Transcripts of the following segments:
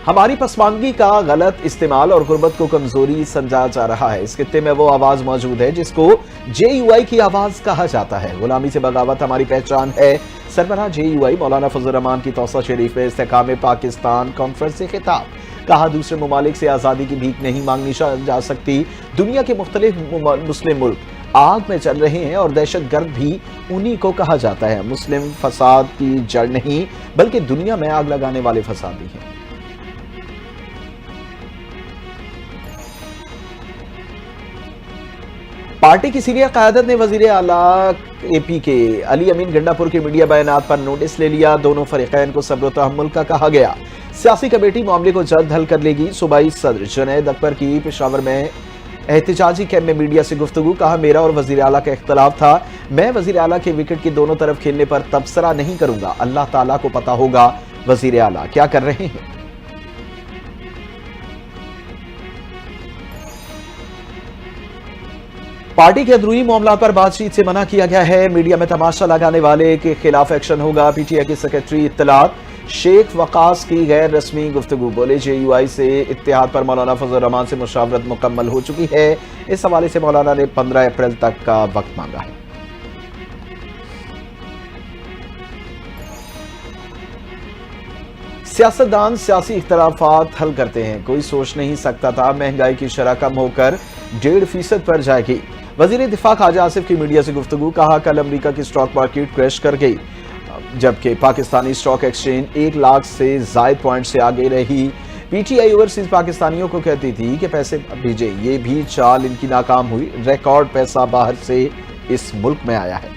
ہماری پسماندگی کا غلط استعمال اور غربت کو کمزوری سمجھا جا رہا ہے۔ اس خطے میں وہ آواز موجود ہے جس کو جے یو آئی کی آواز کہا جاتا ہے۔ غلامی سے بغاوت ہماری پہچان ہے۔ سربراہ جے یو آئی مولانا فضل الرحمان کی توسہ شریف میں استحکام پاکستان کانفرنس سے خطاب۔ کہا دوسرے ممالک سے آزادی کی بھیک نہیں مانگنی جا سکتی۔ دنیا کے مختلف مسلم ملک آگ میں چل رہے ہیں اور دہشت گرد بھی انہی کو کہا جاتا ہے۔ مسلم فساد کی جڑ نہیں بلکہ دنیا میں آگ لگانے والے فسادی ہیں۔ پارٹی کی سینئر قیادت نے وزیر اعلیٰ اے پی کے علی امین گنڈا پور کے میڈیا بیانات پر نوٹس لے لیا۔ دونوں فریقین کو صبر و تحمل کا کہا گیا۔ سیاسی کمیٹی معاملے کو جلد حل کر لے گی۔ صوبائی صدر جنید اکبر کی پشاور میں احتجاجی کیمپ میں میڈیا سے گفتگو۔ کہا میرا اور وزیر اعلیٰ کا اختلاف تھا۔ میں وزیر اعلیٰ کے وکٹ کی دونوں طرف کھیلنے پر تبصرہ نہیں کروں گا۔ اللہ تعالیٰ کو پتا ہوگا وزیر اعلیٰ کیا کر رہے ہیں۔ پارٹی کے اندرونی معاملات پر بات چیت سے منع کیا گیا ہے۔ میڈیا میں تماشا لگانے والے کے خلاف ایکشن ہوگا۔ پی ٹی آئی کے سیکرٹری اطلاعات شیخ وقاص کی غیر رسمی گفتگو۔ بولے جے یو آئی سے اتحاد پر مولانا فضل الرحمان سے مشاورت مکمل ہو چکی ہے۔ اس حوالے سے مولانا نے 15 اپریل تک کا وقت مانگا ہے۔ سیاستدان سیاسی اختلافات حل کرتے ہیں۔ کوئی سوچ نہیں سکتا تھا مہنگائی کی شرح کم ہو کر 1.5% پر جائے گی۔ وزیر دفاع خواجہ آصف کی میڈیا سے گفتگو۔ کہا کل امریکہ کی سٹاک مارکیٹ کریش کر گئی جبکہ پاکستانی سٹاک ایکسچینج 1 لاکھ سے زائد پوائنٹ سے آگے رہی۔ پی ٹی آئی اوورسیز پاکستانیوں کو کہتی تھی کہ پیسے بھیجیں، یہ بھی چال ان کی ناکام ہوئی۔ ریکارڈ پیسہ باہر سے اس ملک میں آیا ہے۔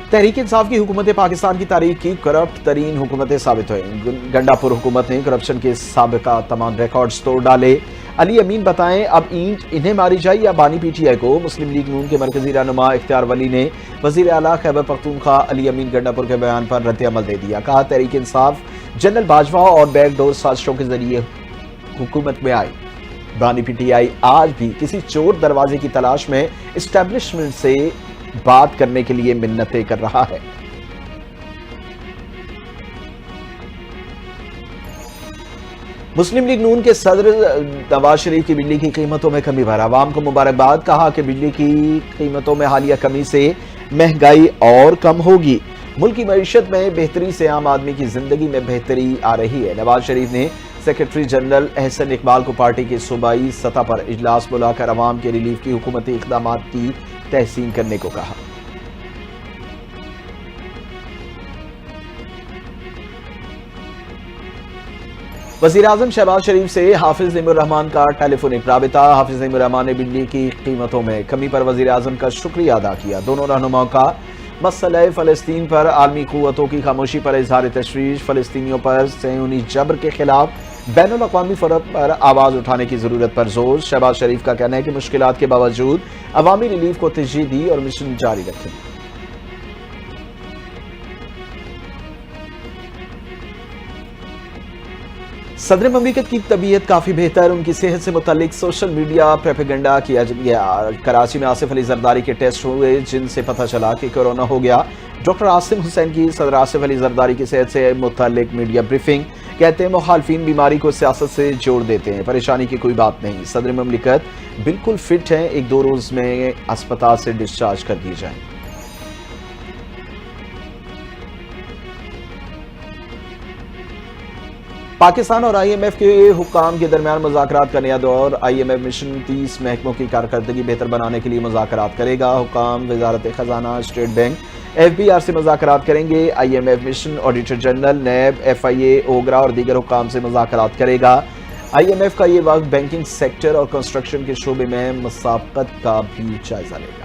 تحریک انصاف کی حکومت پاکستان کی تاریخ کی کرپٹ ترین حکومتیں ثابت ہوئیں۔ گنڈا پور حکومت نے کرپشن کے سابقہ تمام ریکارڈز توڑ ڈالے۔ علی امین بتائیں اب اینٹ انہیں ماری جائے یا بانی پی ٹی آئی کو؟ مسلم لیگ نون کے مرکزی رہنما اختیار ولی نے وزیر اعلیٰ خیبر پختونخوا علی امین گنڈا پور کے بیان پر رد عمل دے دیا۔ کہا تحریک انصاف جنرل باجوہ اور بیک ڈور سازشوں کے ذریعے حکومت میں آئی۔ بانی پی ٹی آئی آج بھی کسی چور دروازے کی تلاش میں اسٹیبلشمنٹ سے بات کرنے کے لیے منتیں کر رہا ہے۔ مسلم لیگ نون کے صدر نواز شریف کی بجلی کی قیمتوں میں کمی پر عوام کو مبارکباد۔ کہا کہ بجلی کی قیمتوں میں حالیہ کمی سے مہنگائی اور کم ہوگی۔ ملک کی معیشت میں بہتری سے عام آدمی کی زندگی میں بہتری آ رہی ہے۔ نواز شریف نے سیکرٹری جنرل احسن اقبال کو پارٹی کے صوبائی سطح پر اجلاس بلا کر عوام کے ریلیف کی حکومتی اقدامات کی تحسین کرنے کو کہا۔ وزیر اعظم شہباز شریف سے حافظ نعیم الرحمان کا ٹیلی فونک رابطہ۔ حافظ نعیم الرحمان نے بجلی کی قیمتوں میں کمی پر وزیر اعظم کا شکریہ ادا کیا۔ دونوں رہنماؤں کا مسئلہ فلسطین پر عالمی قوتوں کی خاموشی پر اظہار تشویش۔ فلسطینیوں پر صہیونی جبر کے خلاف بین الاقوامی فورم پر آواز اٹھانے کی ضرورت پر زور۔ شہباز شریف کا کہنا ہے کہ مشکلات کے باوجود عوامی ریلیف کو ترجیح دی اور مشن جاری رکھیں۔ صدر مملکت کی طبیعت کافی بہتر۔ ان کی صحت سے متعلق سوشل میڈیا پروپیگنڈا کیا گیا۔ کراچی میں آصف علی زرداری کے ٹیسٹ ہوئے جن سے پتہ چلا کہ کورونا ہو گیا۔ ڈاکٹر عاصم حسین کی صدر آصف علی زرداری کی صحت سے متعلق میڈیا بریفنگ۔ کہتے ہیں مخالفین بیماری کو سیاست سے جوڑ دیتے ہیں، پریشانی کی کوئی بات نہیں۔ صدر مملکت بالکل فٹ ہیں، 1-2 روز میں اسپتال سے ڈسچارج کر دی جائیں۔ پاکستان اور آئی ایم ایف کے حکام کے درمیان مذاکرات کا نیا دور۔ آئی ایم ایف مشن 30 محکموں کی کارکردگی بہتر بنانے کے لیے مذاکرات کرے گا۔ حکام وزارت خزانہ، state bank, F B R سے مذاکرات کریں گے۔ I M F mission auditor general, NAB, F I A, OGRA اور دیگر حکام سے مذاکرات کرے گا۔ آئی ایم ایف کا یہ وقت بینکنگ سیکٹر اور کنسٹرکشن کے شعبے میں مسابقت کا بھی جائزہ لے گا۔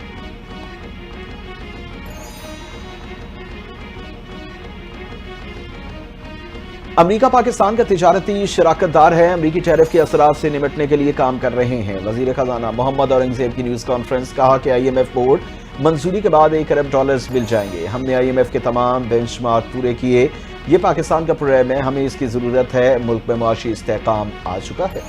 امریکہ پاکستان کا تجارتی شراکت دار ہے، امریکی ٹیرف کے اثرات سے نمٹنے کے لیے کام کر رہے ہیں۔ وزیر خزانہ محمد اورنگزیب کی نیوز کانفرنس۔ کہا کہ آئی ایم ایف بورڈ منظوری کے بعد $1 ارب مل جائیں گے۔ ہم نے آئی ایم ایف کے تمام بینچ مارک پورے کیے۔ یہ پاکستان کا پروگرام ہے، ہمیں اس کی ضرورت ہے۔ ملک میں معاشی استحکام آ چکا ہے۔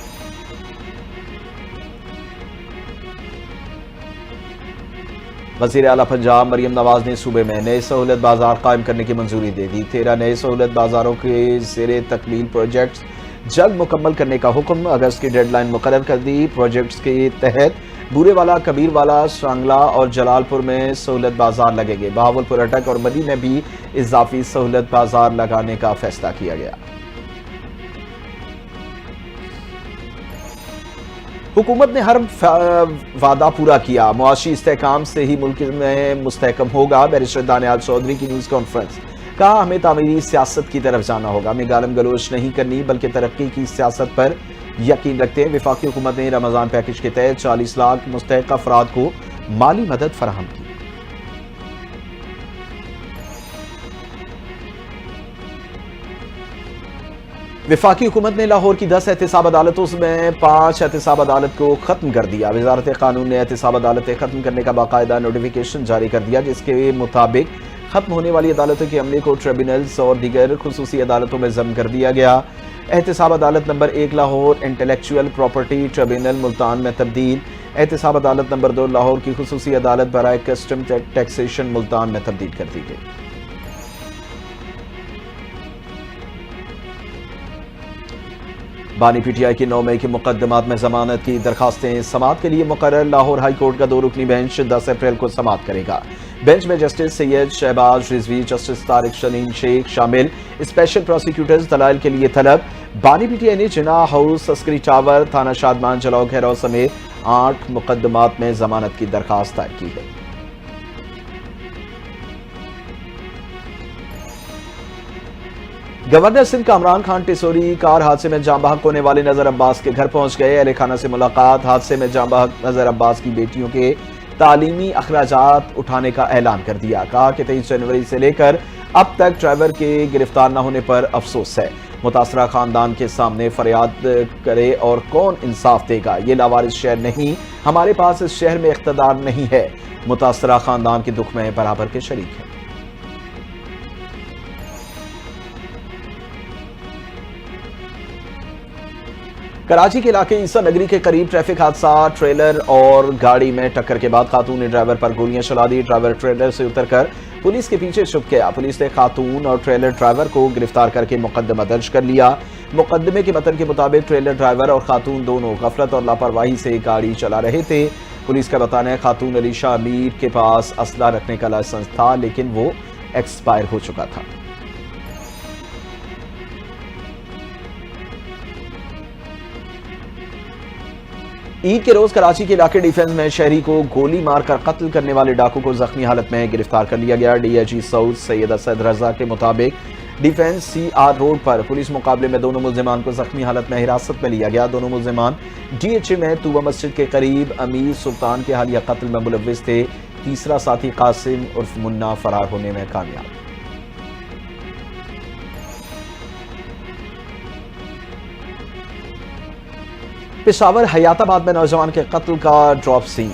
وزیر اعلیٰ پنجاب مریم نواز نے صوبے میں نئے سہولت بازار قائم کرنے کی منظوری دے دی 13 نئے سہولت بازاروں کے زیر تکمیل پروجیکٹس جلد مکمل کرنے کا حکم اگست کی ڈیڈ لائن مقرر کر دی پروجیکٹس کے تحت بورے والا کبیر والا سانگلہ اور جلال پور میں سہولت بازار لگیں گے بہاول پور اٹک اور ملی میں بھی اضافی سہولت بازار لگانے کا فیصلہ کیا گیا حکومت نے ہر وعدہ پورا کیا معاشی استحکام سے ہی ملک میں مستحکم ہوگا بیرسٹر دانیال چودھری کی نیوز کانفرنس کہا ہمیں تعمیری سیاست کی طرف جانا ہوگا ہمیں گالم گلوچ نہیں کرنی بلکہ ترقی کی سیاست پر یقین رکھتے ہیں وفاقی حکومت نے رمضان پیکج کے تحت 40 لاکھ مستحق افراد کو مالی مدد فراہم کی وفاقی حکومت نے لاہور کی 10 احتساب عدالتوں میں 5 احتساب عدالت کو ختم کر دیا وزارت قانون نے احتساب عدالتیں ختم کرنے کا باقاعدہ نوٹیفیکیشن جاری کر دیا جس کے مطابق ختم ہونے والی عدالتوں کے عملے کو ٹریبونلز اور دیگر خصوصی عدالتوں میں ضم کر دیا گیا احتساب عدالت number 1 Lahore intellectual property tribunal Multan میں تبدیل احتساب عدالت نمبر 2 لاہور کی خصوصی عدالت برائے کسٹم ٹیکسیشن ملتان میں تبدیل کر دی گئی بانی پی ٹی آئی کی 9 مئی کے مقدمات میں ضمانت کی درخواستیں سماعت کے لیے مقرر لاہور ہائی کورٹ کا 2 رکنی بینچ 10 اپریل کو سماعت کرے گا بینچ میں جسٹس سید شہباز رضوی جسٹس طارق شنین شیخ شامل اسپیشل پروسیکیوٹرز دلائل کے لیے طلب بانی پی ٹی آئی نے جناح ہاؤس عسکری ٹاور تھانہ شادمان جلاؤ گھیراؤ سمیت 8 مقدمات میں ضمانت کی درخواست دائر کی ہے گورنر سندھ کامران خان ٹیسوری کار حادثے میں جاں بحق ہونے والے نذر عباس کے گھر پہنچ گئے اہل خانہ سے ملاقات حادثے میں جاں بحق نذر عباس کی بیٹیوں کے تعلیمی اخراجات اٹھانے کا اعلان کر دیا کہا کہ 23 جنوری سے لے کر اب تک ڈرائیور کے گرفتار نہ ہونے پر افسوس ہے متاثرہ خاندان کے سامنے فریاد کرے اور کون انصاف دے گا یہ لاوارث شہر نہیں ہمارے پاس اس شہر میں اقتدار نہیں ہے متاثرہ خاندان کے دکھ میں برابر کے شریک ہیں کراچی کے علاقے عیسیٰ نگری کے قریب ٹریفک حادثہ ٹریلر اور گاڑی میں ٹکر کے بعد خاتون نے ڈرائیور پر گولیاں چلا دی ڈرائیور ٹریلر سے اتر کر پولیس کے پیچھے چھپ گیا پولیس نے خاتون اور ٹریلر ڈرائیور کو گرفتار کر کے مقدمہ درج کر لیا مقدمے کے متن کے مطابق ٹریلر ڈرائیور اور خاتون دونوں غفلت اور لاپرواہی سے گاڑی چلا رہے تھے پولیس کا بتانا ہے خاتون علیشہ امیر کے پاس اسلحہ رکھنے کا لائسنس تھا لیکن وہ ایکسپائر ہو چکا تھا عید کے روز کراچی کے علاقے ڈیفنس میں شہری کو گولی مار کر قتل کرنے والے ڈاکو کو زخمی حالت میں گرفتار کر لیا گیا ڈی آئی جی سعود سید اسد رضا کے مطابق ڈیفنس سی آر روڈ پر پولیس مقابلے میں دونوں ملزمان کو زخمی حالت میں حراست میں لیا گیا دونوں ملزمان ڈی ایچ اے میں توبہ مسجد کے قریب امیر سلطان کے حالیہ قتل میں ملوث تھے تیسرا ساتھی قاسم عرف منا فرار ہونے میں کامیاب پشاور حیات آباد میں نوجوان کے قتل کا ڈراپ سین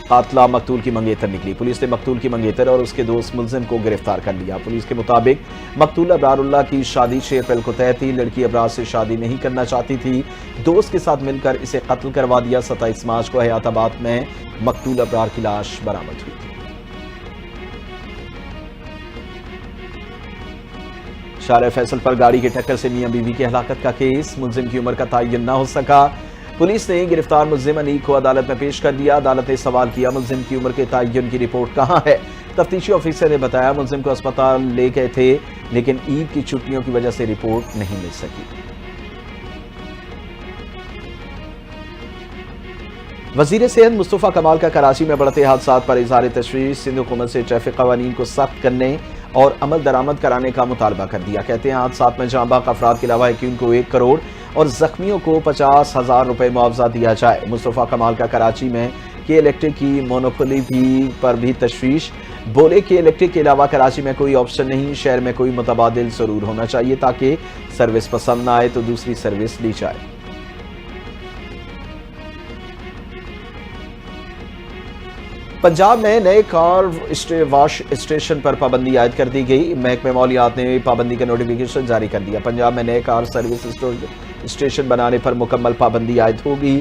قاتلہ مقتول کی منگیتر نکلی پولیس نے مقتول کی منگیتر اور اس کے دوست ملزم کو گرفتار کر لیا پولیس کے مطابق مقتول ابرار اللہ کی شادی 6 اپریل کو طے تھی لڑکی ابرار سے شادی نہیں کرنا چاہتی تھی دوست کے ساتھ مل کر اسے قتل کروا دیا 27 مارچ کو حیات آباد میں مقتول ابرار کی لاش برآمد ہوئی شارع فیصل پر گاڑی کی ٹکر سے میاں بیوی کی ہلاکت کا کیس ملزم کی عمر کا تعین نہ ہو سکا پولیس نے گرفتار ملزم انیق کو عدالت میں پیش کر دیا عدالت نے سوال کیا ملزم کی عمر کے تعین کی رپورٹ کہاں ہے تفتیشی آفیسر نے بتایا ملزم کو اسپتال لے گئے تھے لیکن عید کی چھٹیوں کی وجہ سے رپورٹ نہیں مل سکی وزیر صحت مصطفیٰ کمال کا کراچی میں بڑھتے حادثات پر اظہار تشویش سندھ حکومت سے ٹریفک قوانین کو سخت کرنے اور عمل درآمد کرانے کا مطالبہ کر دیا کہتے ہیں حادثات میں جاں بحق افراد کے علاوہ یقین کو 1 کروڑ اور زخمیوں کو 50,000 روپے معاوضہ دیا جائے مصطفیٰ کمال کا کراچی میں کے الیکٹرک کی مونوپولی پر بھی تشویش بولے کہ الیکٹرک کے علاوہ کراچی میں کوئی آپشن نہیں شہر میں کوئی متبادل ضرور ہونا چاہیے تاکہ سروس پسند نہ آئے تو دوسری سروس لی جائے پنجاب میں نئے کار واش اسٹیشن پر پابندی عائد کر دی گئی محکمہ مالیات نے پابندی کا نوٹیفیکیشن جاری کر دیا پنجاب میں نئے کار سروس اسٹیشن بنانے پر مکمل پابندی عائد ہوگی